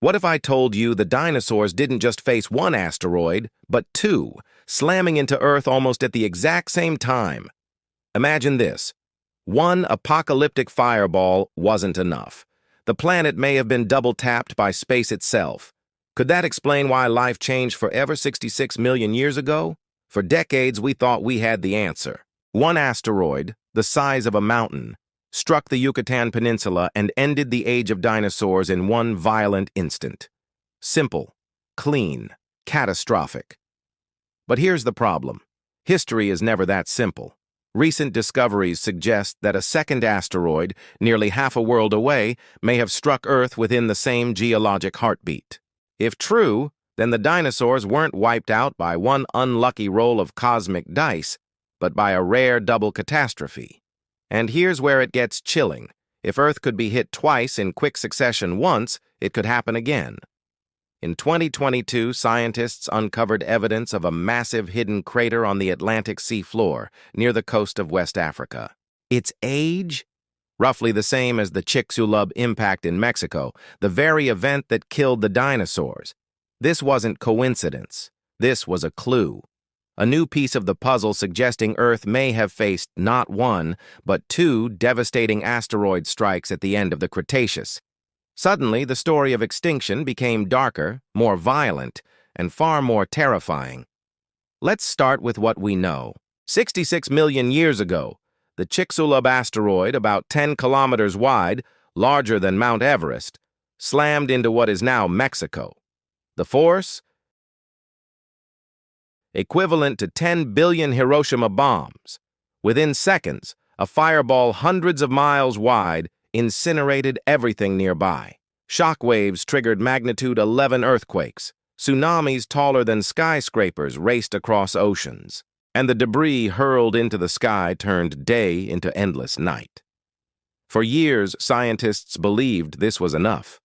What if I told you the dinosaurs didn't just face one asteroid, but two, slamming into Earth almost at the exact same time? Imagine this. One apocalyptic fireball wasn't enough. The planet may have been double-tapped by space itself. Could that explain why life changed forever 66 million years ago? For decades, we thought we had the answer. One asteroid, the size of a mountain, struck the Yucatan Peninsula and ended the age of dinosaurs in one violent instant. Simple, clean, catastrophic. But here's the problem. History is never that simple. Recent discoveries suggest that a second asteroid, nearly half a world away, may have struck Earth within the same geologic heartbeat. If true, then the dinosaurs weren't wiped out by one unlucky roll of cosmic dice, but by a rare double catastrophe. And here's where it gets chilling. If Earth could be hit twice in quick succession once, it could happen again. In 2022, scientists uncovered evidence of a massive hidden crater on the Atlantic Sea floor near the coast of West Africa. Its age? Roughly the same as the Chicxulub impact in Mexico, the very event that killed the dinosaurs. This wasn't coincidence. This was a clue. A new piece of the puzzle suggesting Earth may have faced not one, but two devastating asteroid strikes at the end of the Cretaceous. Suddenly, the story of extinction became darker, more violent, and far more terrifying. Let's start with what we know. 66 million years ago, the Chicxulub asteroid, about 10 kilometers wide, larger than Mount Everest, slammed into what is now Mexico. The force? Equivalent to 10 billion Hiroshima bombs. Within seconds, a fireball hundreds of miles wide incinerated everything nearby. Shockwaves triggered magnitude 11 earthquakes. Tsunamis taller than skyscrapers raced across oceans. And the debris hurled into the sky turned day into endless night. For years, scientists believed this was enough.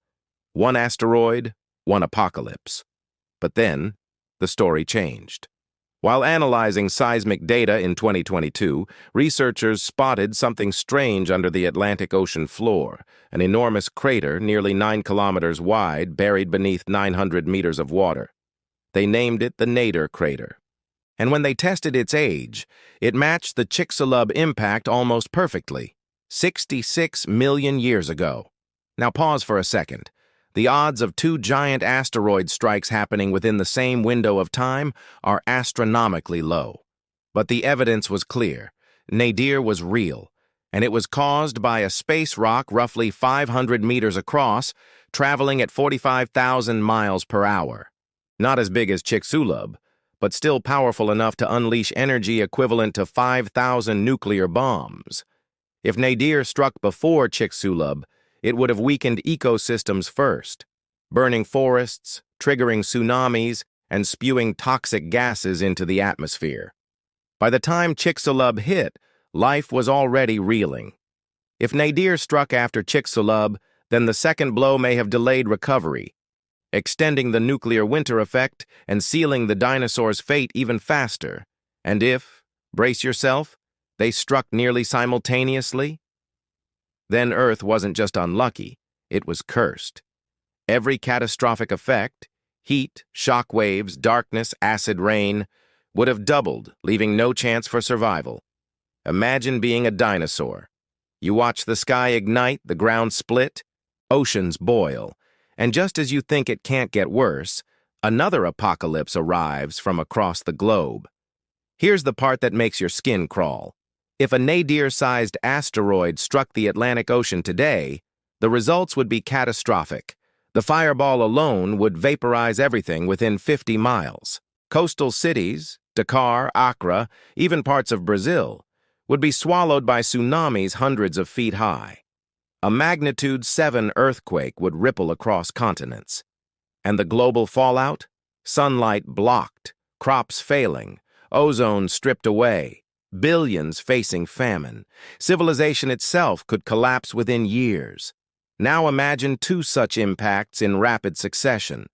One asteroid, one apocalypse. But then, the story changed. While analyzing seismic data in 2022, researchers spotted something strange under the Atlantic Ocean floor, an enormous crater nearly 9 kilometers wide buried beneath 900 meters of water. They named it the Nadir crater. And when they tested its age, it matched the Chicxulub impact almost perfectly, 66 million years ago. Now pause for a second. The odds of two giant asteroid strikes happening within the same window of time are astronomically low. But the evidence was clear. Nadir was real, and it was caused by a space rock roughly 500 meters across, traveling at 45,000 miles per hour. Not as big as Chicxulub, but still powerful enough to unleash energy equivalent to 5,000 nuclear bombs. If Nadir struck before Chicxulub, it would have weakened ecosystems first, burning forests, triggering tsunamis, and spewing toxic gases into the atmosphere. By the time Chicxulub hit, life was already reeling. If Nadir struck after Chicxulub, then the second blow may have delayed recovery, extending the nuclear winter effect and sealing the dinosaurs' fate even faster. And if, brace yourself, they struck nearly simultaneously, then Earth wasn't just unlucky, it was cursed. Every catastrophic effect, heat, shock waves, darkness, acid rain, would have doubled, leaving no chance for survival. Imagine being a dinosaur. You watch the sky ignite, the ground split, oceans boil, and just as you think it can't get worse, another apocalypse arrives from across the globe. Here's the part that makes your skin crawl. If a Nadir-sized asteroid struck the Atlantic Ocean today, the results would be catastrophic. The fireball alone would vaporize everything within 50 miles. Coastal cities, Dakar, Accra, even parts of Brazil, would be swallowed by tsunamis hundreds of feet high. A magnitude 7 earthquake would ripple across continents. And the global fallout? Sunlight blocked, crops failing, ozone stripped away, billions facing famine. Civilization itself could collapse within years. Now imagine two such impacts in rapid succession.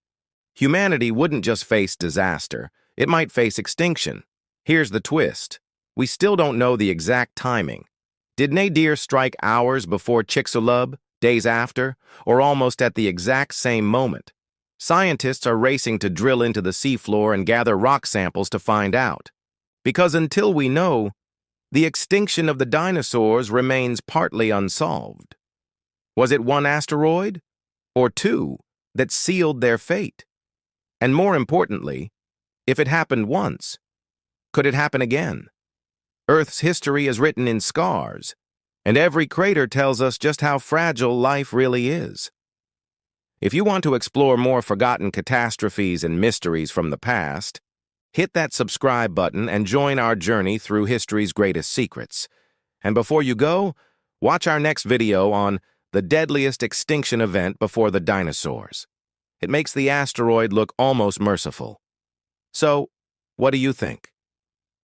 Humanity wouldn't just face disaster, it might face extinction. Here's the twist. We still don't know the exact timing. Did Nadir strike hours before Chicxulub, days after, or almost at the exact same moment? Scientists are racing to drill into the seafloor and gather rock samples to find out. Because until we know, the extinction of the dinosaurs remains partly unsolved. Was it one asteroid, or two, that sealed their fate? And more importantly, if it happened once, could it happen again? Earth's history is written in scars, and every crater tells us just how fragile life really is. If you want to explore more forgotten catastrophes and mysteries from the past, hit that subscribe button and join our journey through history's greatest secrets. And before you go, watch our next video on the deadliest extinction event before the dinosaurs. It makes the asteroid look almost merciful. So, what do you think?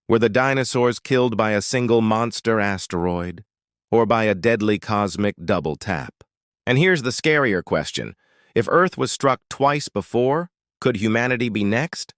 Were the dinosaurs killed by a single monster asteroid, or by a deadly cosmic double tap? And here's the scarier question. If Earth was struck twice before, could humanity be next?